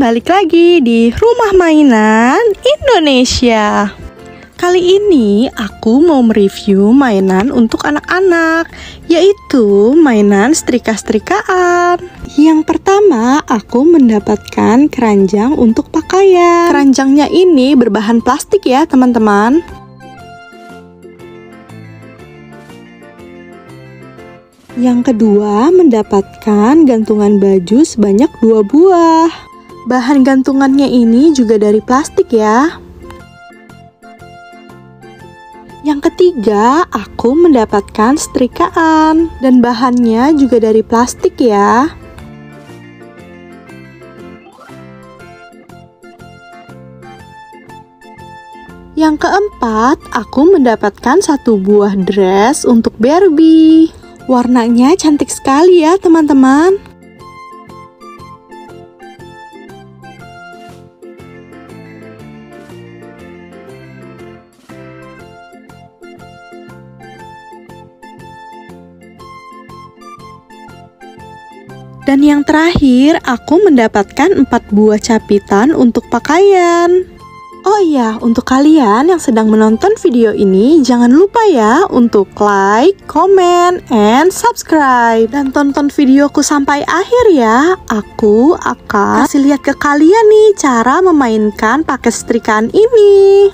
balik lagi di Rumah Mainan Indonesia. Kali ini aku mau mereview mainan untuk anak-anak, yaitu mainan setrika-setrikaan. Yang pertama, aku mendapatkan keranjang untuk pakaian. Keranjangnya ini berbahan plastik ya teman-teman. Yang kedua, mendapatkan gantungan baju sebanyak 2 buah. Bahan gantungannya ini juga dari plastik ya. Yang ketiga, aku mendapatkan setrikaan dan bahannya juga dari plastik ya. Yang keempat, aku mendapatkan 1 buah dress untuk Barbie. Warnanya cantik sekali ya teman-teman. Dan yang terakhir, aku mendapatkan 4 buah capitan untuk pakaian. Oh iya, untuk kalian yang sedang menonton video ini, jangan lupa ya untuk like, comment, and subscribe. Dan tonton videoku sampai akhir ya. Aku akan kasih lihat ke kalian nih cara memainkan pakai setrikaan ini.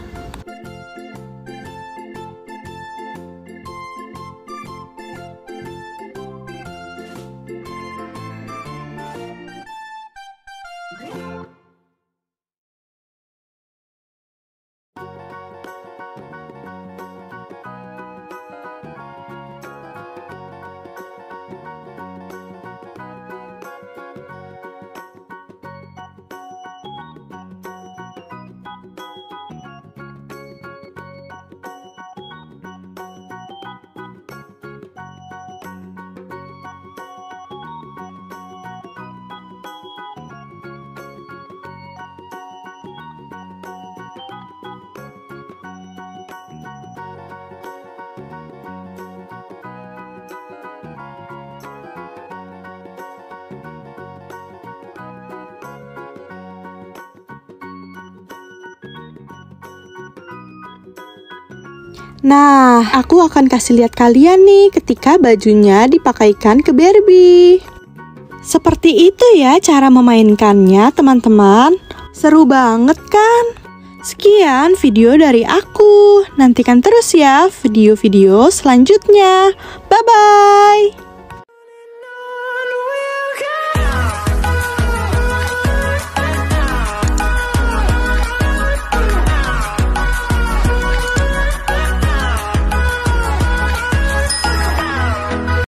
Nah, aku akan kasih lihat kalian nih ketika bajunya dipakaikan ke Barbie. Seperti itu ya cara memainkannya teman-teman. Seru banget kan? Sekian video dari aku. Nantikan terus ya video-video selanjutnya. Bye-bye!